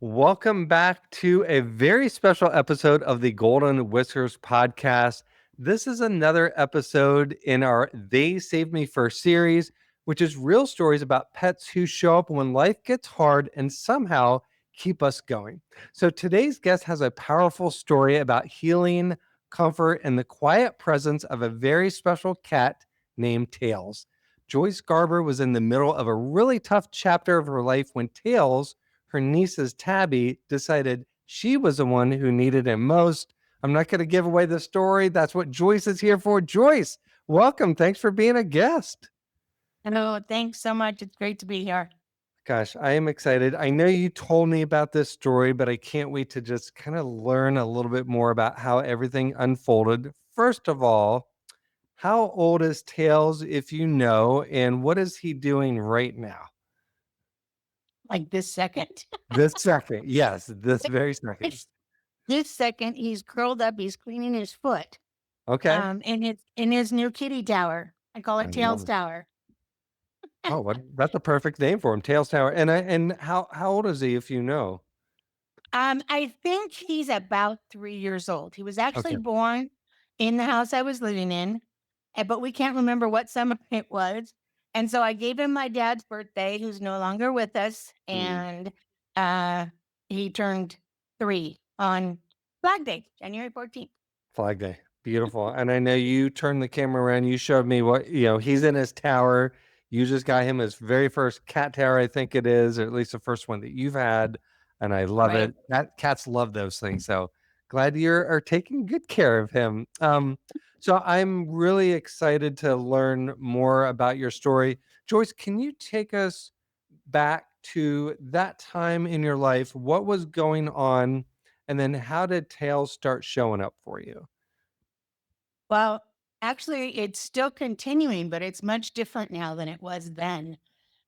Welcome back to a very special episode of the Golden Whiskers podcast. This is another episode in our They Saved Me First series, which is real stories about pets who show up when life gets hard and somehow keep us going. So today's guest has a powerful story about healing, comfort, and the quiet presence of a very special cat named Tails. Joyce Garber was in the middle of a really tough chapter of her life when Tails, her niece's Tabby, decided she was the one who needed him most. I'm not going to give away the story. That's what Joyce is here for. Joyce, welcome. Thanks for being a guest. Hello, thanks so much. It's great to be here. Gosh, I am excited. I know you told me about this story, but I can't wait to just kind of learn a little bit more about how everything unfolded. First of all, how old is Tails, if you know, and what is he doing right now? Like this second. This second. Yes, this very second. This this second, he's curled up, he's cleaning his foot. Okay. In his new kitty tower. I call I it Tails love it. Tower. Oh, what that's a perfect name for him, Tails Tower. And how old is he, if you know? I think he's about 3 years old. He was actually Okay. born in the house I was living in, but we can't remember what summer it was. And so I gave him my dad's birthday, who's no longer with us, Mm, and uh, he turned 3 on Flag Day, January 14th. Flag Day. Beautiful. And I know you turned the camera around, you showed me what, he's in his tower. You just got him his very first cat tower, I think it is, or at least the first one that you've had. And I love Right. it. Cats love those things. So glad you are taking good care of him. So I'm really excited to learn more about your story. Joyce, can you take us back to that time in your life? What was going on? And then how did Tails start showing up for you? Well, actually, it's still continuing, but it's much different now than it was then.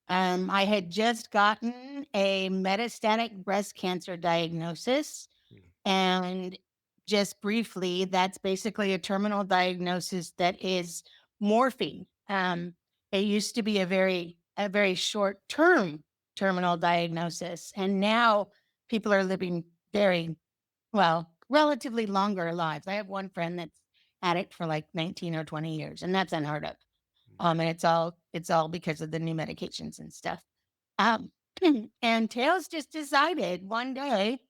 I had just gotten a metastatic breast cancer diagnosis. And just briefly, that's basically a terminal diagnosis that is morphine. It used to be a very short term terminal diagnosis, and now people are living very well, relatively longer lives. I have one friend that's had it for like 19 or 20 years, and that's unheard of. And it's all because of the new medications and stuff. Um, and Tails just decided one day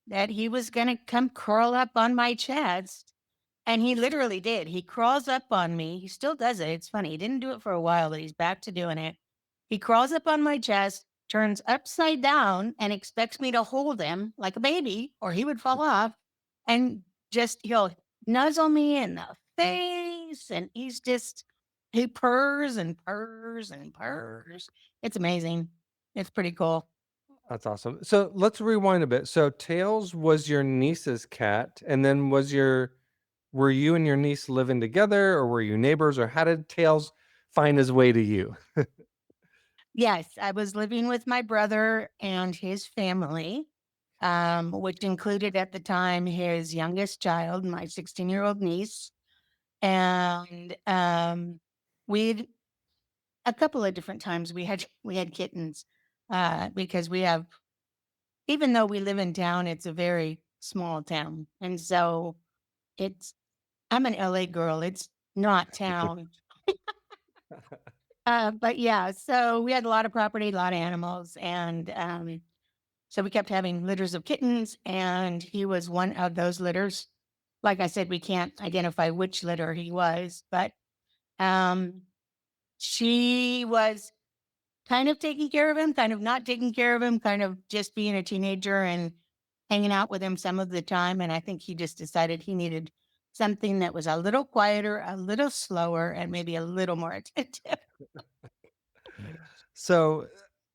that he was gonna come curl up on my chest, and he literally did. He crawls up on me. He still does it. It's funny. He didn't do it for a while, but he's back to doing it. He crawls up on my chest, turns upside down, and expects me to hold him like a baby, or he would fall off, and just he'll nuzzle me in the face, and he purrs and purrs and purrs. It's amazing. It's pretty cool. That's awesome. So let's rewind a bit. So Tails was your niece's cat, and then were you and your niece living together, or were you neighbors, or how did Tails find his way to you? Yes, I was living with my brother and his family, which included at the time his youngest child, my 16-year-old niece. And we'd a couple of different times we had kittens because even though we live in town, it's a very small town. And so it's I'm an LA girl. It's not town. But yeah, so we had a lot of property, a lot of animals, and so we kept having litters of kittens, and he was one of those litters. Like I said, we can't identify which litter he was, but um, she was kind of taking care of him, kind of not taking care of him, kind of just being a teenager and hanging out with him some of the time. And I think he just decided he needed something that was a little quieter, a little slower, and maybe a little more attentive. So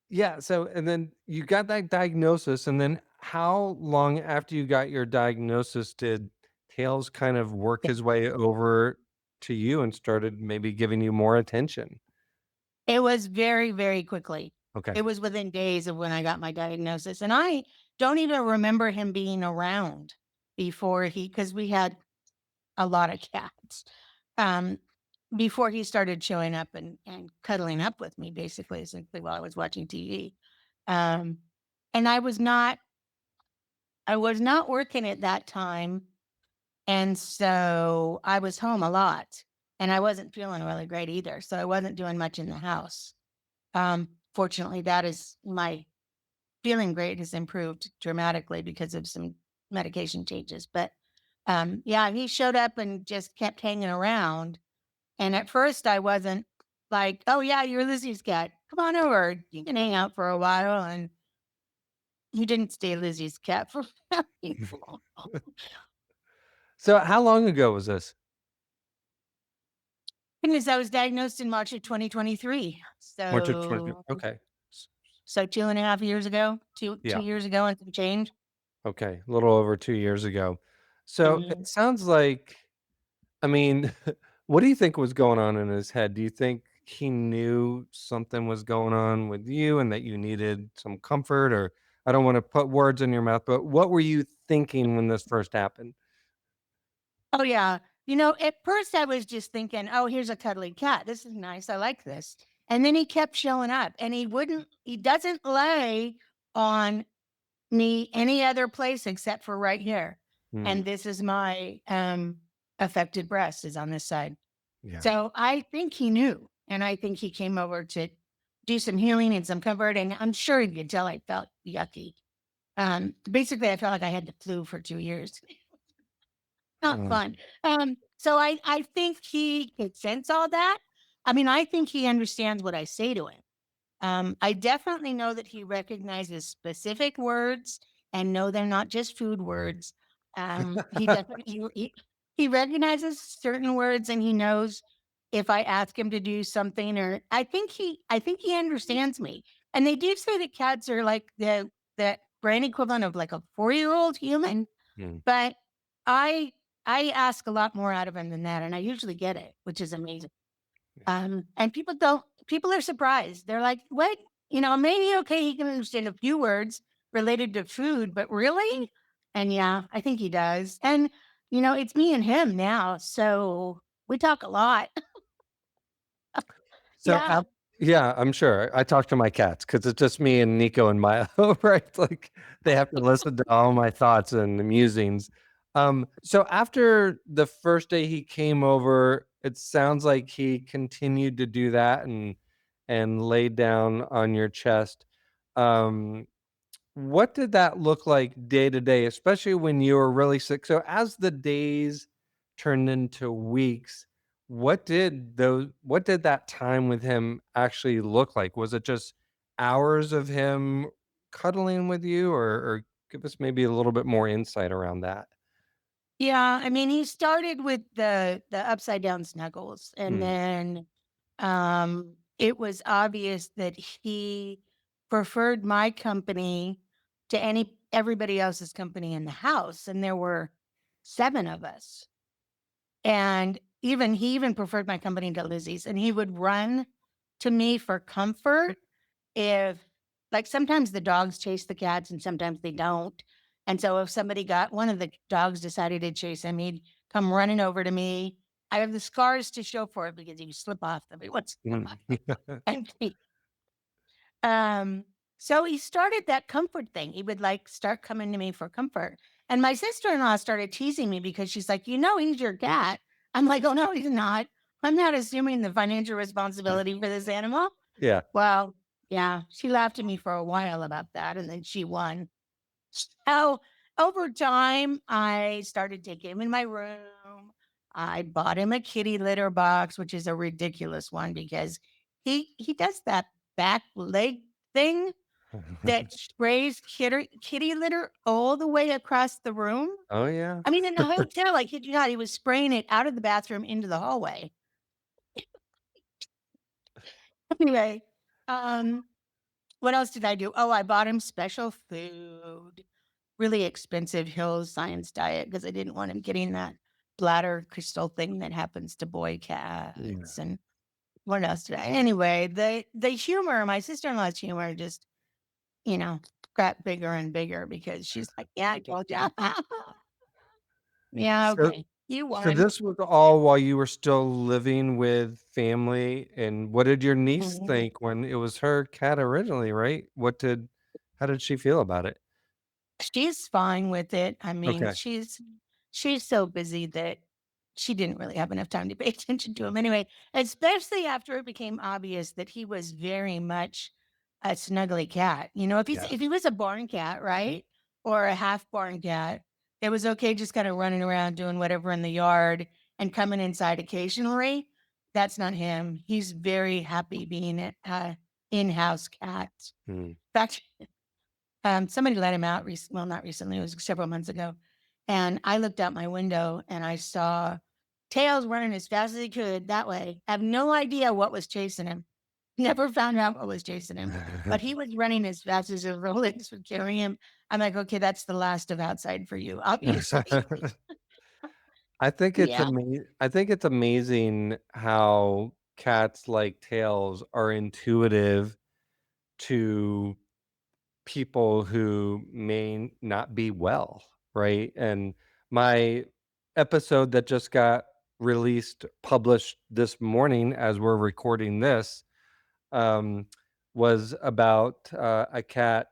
yeah, so and then you got that diagnosis, and then how long after you got your diagnosis did Tails kind of work his way over to you and started maybe giving you more attention? It was very, very quickly. Okay. It was within days of when I got my diagnosis, and I don't even remember him being around because we had a lot of cats, um, before he started showing up and cuddling up with me, basically, essentially, while I was watching TV. Um, and I was not I was not working at that time, and so I was home a lot, and I wasn't feeling really great either, so I wasn't doing much in the house. Fortunately, that is my feeling great has improved dramatically because of some medication changes, but, yeah, he showed up and just kept hanging around, and at first I wasn't like, "Oh, yeah, you're Lizzie's cat. Come on over. You can hang out for a while," and he didn't stay Lizzie's cat for very long. So how long ago was this? Goodness, I was diagnosed in March of 2023. March of 20, So okay. S so 2.5 years ago, 2 Yeah, years ago and some change. okay, a little over 2 years ago. So it Mhm. sounds like, I mean, what do you think was going on in his head? Do you think he knew something was going on with you and that you needed some comfort? Or I don't wanna put words in your mouth, but what were you thinking when this first happened? Oh, yeah. At first I was just thinking, "Oh, here's a cuddly cat. This is nice. I like this." And then he kept showing up and he doesn't lay on me any other place except for right here. Mm, And this is my affected breast is on this side. yeah. So I think he knew. And I think he came over to do some healing and some comfort. And I'm sure he could tell I felt yucky. Basically I felt like I had the flu for 2 years. Not Oh, fun. So I think he could sense all that. I mean, I think he understands what I say to him. I definitely know that he recognizes specific words and know they're not just food words. He definitely he recognizes certain words and he knows if I ask him to do something or I think he understands me. And they do say that cats are like the brain equivalent of like a 4-year-old human, mm, but I I ask a lot more out of him than that, and I usually get it, which is amazing. yeah. And people are surprised. They're like, "What?" Maybe okay, he can understand a few words related to food, but really? And yeah, I think he does. And it's me and him now, so we talk a lot. So, Yeah. yeah, I'm sure. I talk to my cats because it's just me and Nico and Maya, right? Like, they have to listen to all my thoughts and musings. So after the first day he came over, it sounds like he continued to do that and laid down on your chest. Um what did that look like day to day, especially when you were really sick? So as the days turned into weeks, what did that time with him actually look like? Was it just hours of him cuddling with you, or give us maybe a little bit more insight around that? Yeah, I mean, he started with the upside down snuggles, and Mm, then it was obvious that he preferred my company to everybody else's company in the house, and there were 7 of us. And he even preferred my company to Lizzie's, and he would run to me for comfort if like, sometimes the dogs chase the cats and sometimes they don't, and so if somebody got one of the dogs decided to chase him, he'd come running over to me. I have the scars to show for it because he would slip off them every once in a mm. while. And um, so he started that comfort thing. He would, like, start coming to me for comfort, and my sister-in-law started teasing me because she's like, he's your cat." I'm like, "Oh, no, he's not. I'm not assuming the financial responsibility for this animal." Yeah. Well, yeah, she laughed at me for a while about that, and then she won. So, over time, I started taking him in my room. I bought him a kitty litter box, which is a ridiculous one because he does that back leg thing that sprays kitty litter all the way across the room. Oh, yeah. I mean, in a hotel, I kid you not, he was spraying it out of the bathroom into the hallway. Anyway, um, what else did I do? Oh, I bought him special food, really expensive Hills Science diet because I didn't want him getting that bladder crystal thing that happens to boy Yeah. cats. And what else did I? Anyway, the humor, my sister in law's humor, just you know got bigger and bigger because she's like, "Yeah, I told you." Yeah, So okay, you So won. this was all while you were still living with family, and what did your niece Mhm. think when it was her cat originally, right? How did she feel about it? She's fine with it. I mean, Okay. she's so busy that she didn't really have enough time to pay attention to him anyway, especially after it became obvious that he was very much a snuggly cat. You know, Yeah. if he was a barn cat, right? Or a half barn cat, it was okay just kind of running around doing whatever in the yard and coming inside occasionally. That's not him. He's very happy being a in-house cat. Mm. In fact, somebody let him out well, not recently, it was several months ago, and I looked out my window and I saw Tails running as fast as he could that way. I have no idea what was chasing him. Never found out what was chasing him, but he was running as fast as his Rolex would carry him. I'm like, "Okay, that's the last of outside for you, obviously." Yeah. I think it's amazing how cats like Tails are intuitive to people who may not be well, right? And my episode that just got published this morning as we're recording this, um, was about a cat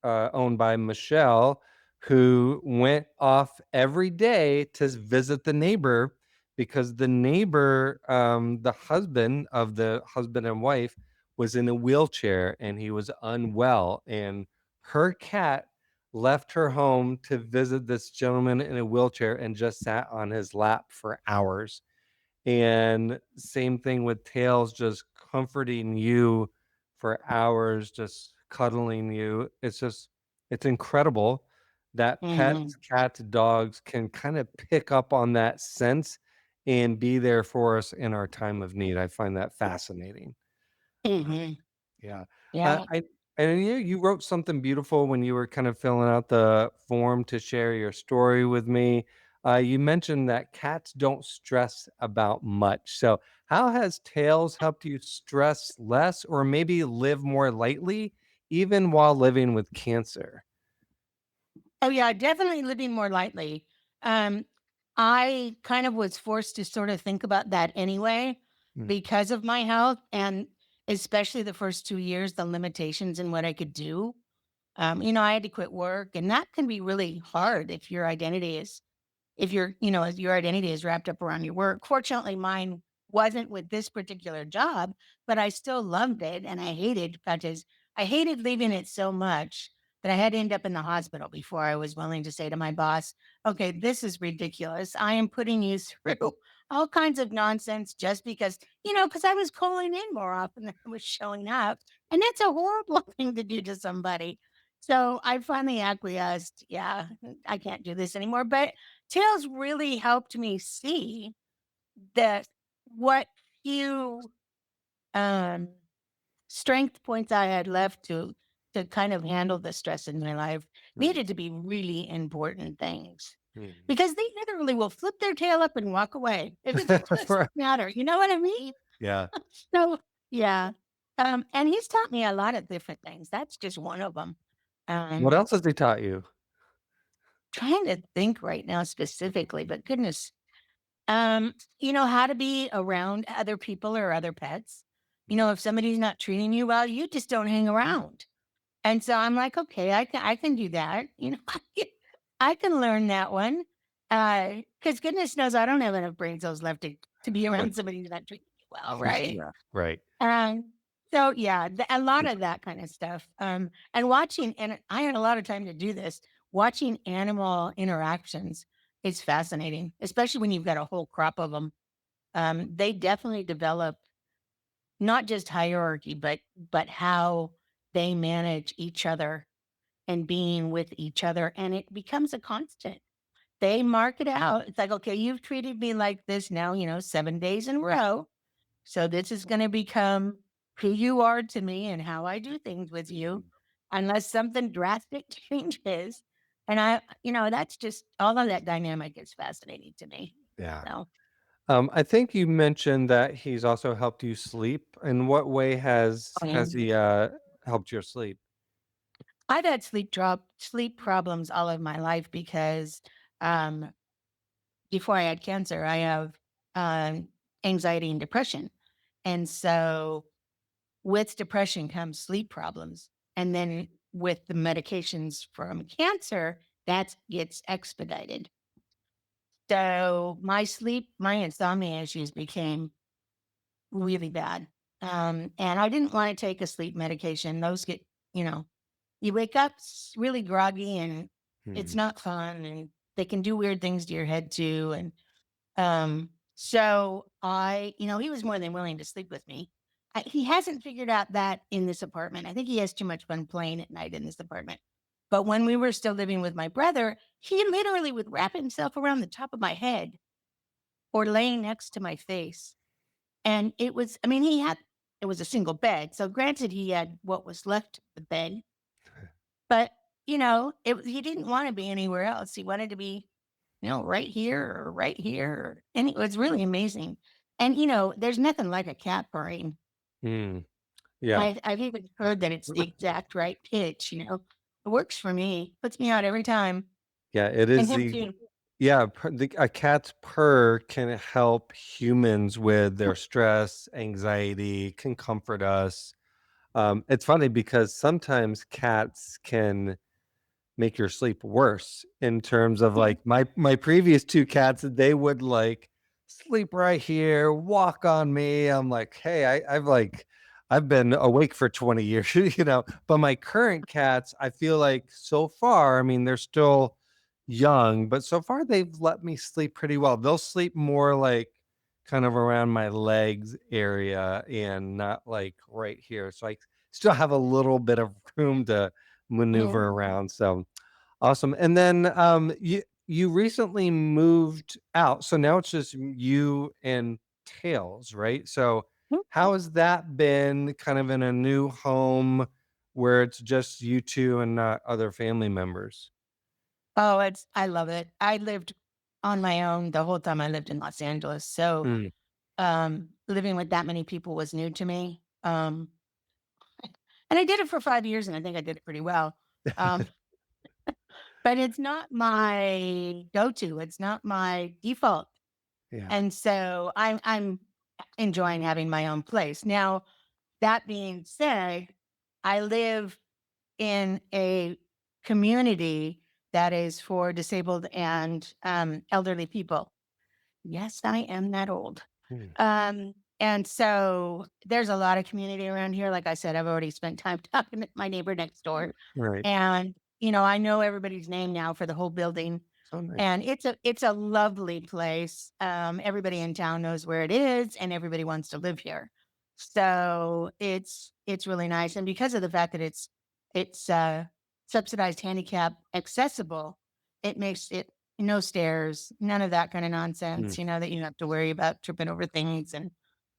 owned by Michelle who went off every day to visit the neighbor because the neighbor, the husband of the husband and wife, was in a wheelchair and he was unwell. And her cat left her home to visit this gentleman in a wheelchair and just sat on his lap for hours. And same thing with Tails, just comforting you for hours, just cuddling you. It's incredible that Mhm. cats, dogs can kind of pick up on that sense and be there for us in our time of need. I find that fascinating. Mhm. Yeah. Yeah. I and you wrote something beautiful when you were kind of filling out the form to share your story with me. You mentioned that cats don't stress about much. So, how has Tails helped you stress less or maybe live more lightly, even while living with cancer? Oh, yeah, definitely living more lightly. Um, I kind of was forced to sort of think about that anyway Mm, because of my health and especially the first 2 years, the limitations in what I could do. I had to quit work, and that can be really hard if your identity is wrapped up around your work. Fortunately, mine wasn't with this particular job, but I still loved it and I hated leaving it so much that I had to end up in the hospital before I was willing to say to my boss, okay, this is ridiculous. I am putting you through all kinds of nonsense just because I was calling in more often than I was showing up. And that's a horrible thing to do to somebody. So I finally acquiesced. Yeah, I can't do this anymore. But Tails really helped me see that what few um, strength points I had left to kind of handle the stress in my life mm, needed to be really important things mm. because they literally will flip their tail up and walk away if it doesn't Right. matter. You know what I mean? Yeah. So yeah, and he's taught me a lot of different things. That's just one of them. What Um, else has he taught you? trying to think right now specifically, but goodness. How to be around other people or other pets. Mm. If somebody's not treating you well, you just don't hang around. And so I'm like, okay, I can do that. I can learn that one. Because goodness knows I don't have enough brain cells left to be around somebody who's not treating me well, right? Yeah. Right. Um, so yeah, a lot of that kind of stuff. And I had a lot of time to do this. Watching animal interactions is fascinating, especially when you've got a whole crop of them. They definitely develop not just hierarchy, but how they manage each other and being with each other, and it becomes a constant. They mark it out. It's like, okay, you've treated me like this now, 7 days in a row. So this is going to become who you are to me and how I do things with you, unless something drastic changes. And that's just all of that dynamic is fascinating to me. Yeah. So, I think you mentioned that he's also helped you sleep. In what way has um, he helped your sleep? I've had sleep problems all of my life because um, before I had cancer, I have um, anxiety and depression, and so with depression comes sleep problems, and then with the medications from cancer, that gets expedited. So my insomnia issues became really bad. And I didn't want to take a sleep medication. Those get, you know, you wake up really groggy and it's Hmm. not fun and they can do weird things to your head too. And so he was more than willing to sleep with me. He hasn't figured out that in this apartment. I think he has too much fun playing at night in this apartment. But when we were still living with my brother, he literally would wrap himself around the top of my head or laying next to my face. And it was a single bed. So granted, he had what was left of the bed, but he didn't want to be anywhere else. He wanted to be, right here or right here. And it was really amazing. And, there's nothing like a cat purring. Hmm. Yeah. I've even heard that it's the exact right pitch, It works for me, puts me out every time. Yeah, it And is him the too. yeah, a cat's purr can help humans with their stress, anxiety, can comfort us. It's funny because sometimes cats can make your sleep worse in terms of like my previous two cats, they would like sleep right here, walk on me. I'm like, hey, I've been awake for 20 years, But my current cats, I feel like so far, I mean, they're still young, but so far they've let me sleep pretty well. They'll sleep more like kind of around my legs area and not like right here. So I still have a little bit of room to Yeah. maneuver around. So awesome. And then you recently moved out. So now it's just you and Tails, right? So how has that been kind of in a new home where it's just you two and not other family members? Oh, I love it. I lived on my own the whole time I lived in Los Angeles. So Mm. living with that many people was new to me. And I did it for 5 years, and I think I did it pretty well. Um, but it's not my go-to, it's not my default, Yeah. and so I'm enjoying having my own place. Now, that being said, I live in a community that is for disabled and, elderly people. Yes, I am that old. Mm. And so there's a lot of community around here. Like I said, I've already spent time talking to my neighbor next door. Right. And, I know everybody's name now for the whole building. So nice. And it's a lovely place. Everybody in town knows where it is and everybody wants to live here. So it's really nice. And because of the fact that it's subsidized handicap accessible, it makes it no stairs, none of that kind of nonsense, Mm. that you have to worry about tripping over things. And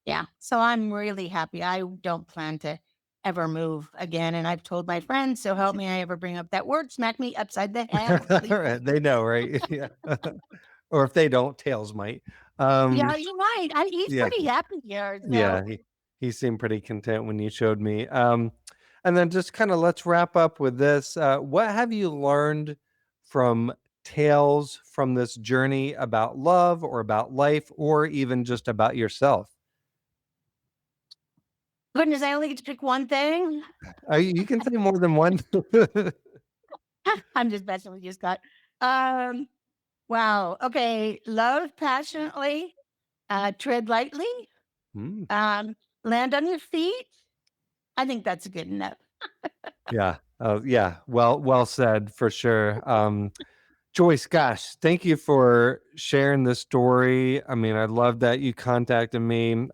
yeah, so I'm really happy. I don't plan to ever move again. And I've told my friends, so help me I ever bring up that word, smack me upside the head, please. Right. They know, right? Yeah. Or if they don't, Tails might. Yeah, Um, you're right. He's yeah. pretty happy here. So Yeah, he seemed pretty content when you showed me. And then just kind of let's wrap up with this. What have you learned from tales from this journey about love or about life or even just about yourself? goodness, I only get to pick one thing. You can say more than one. I'm just messing with you, Scott. Um, wow. Okay. Love passionately, tread lightly, Mm, um, land on your feet. I think that's good enough. yeah. Yeah. Well said for sure. Joyce, gosh, thank you for sharing this story. I mean, I love that you contacted me,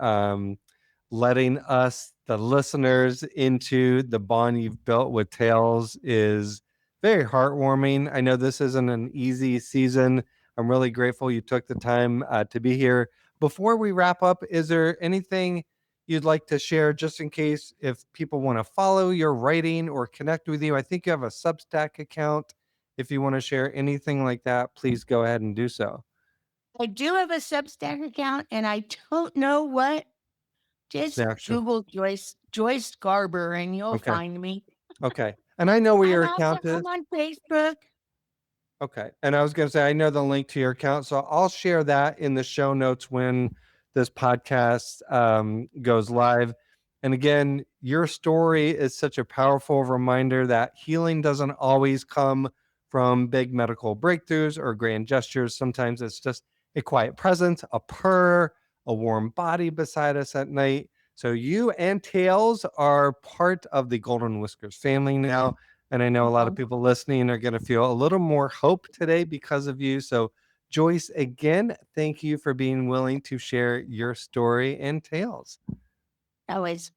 letting us, the listeners, into the bond you've built with Tails is very heartwarming. I know this isn't an easy season. I'm really grateful you took the time to be here. Before we wrap up, is there anything you'd like to share just in case if people want to follow your writing or connect with you? I think you have a Substack account. If you want to share anything like that, please go ahead and do so. I do have a Substack account, and I don't know what. Just Yeah, sure. Google Joyce Garber, and you'll Okay. find me. Okay. And I know where your account I'm is. on Facebook. Okay. And I was going to say, I know the link to your account. So I'll share that in the show notes when this podcast goes live. And again, your story is such a powerful reminder that healing doesn't always come from big medical breakthroughs or grand gestures. Sometimes it's just a quiet presence, a purr, a warm body beside us at night. So you and Tails are part of the Golden Whiskers family now. And I know a lot of Well, people listening are going to feel a little more hope today because of you. So, Joyce, again, thank you for being willing to share your story and Tails. always.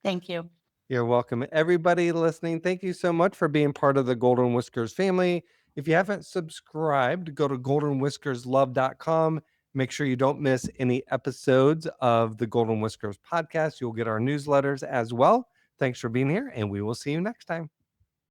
Thank you. You're welcome. Everybody listening, thank you so much for being part of the Golden Whiskers family. If you haven't subscribed, go to goldenwhiskerslove.com. Make sure you don't miss any episodes of the Golden Whiskers podcast. You'll get our newsletters as well. Thanks for being here, and we will see you next time.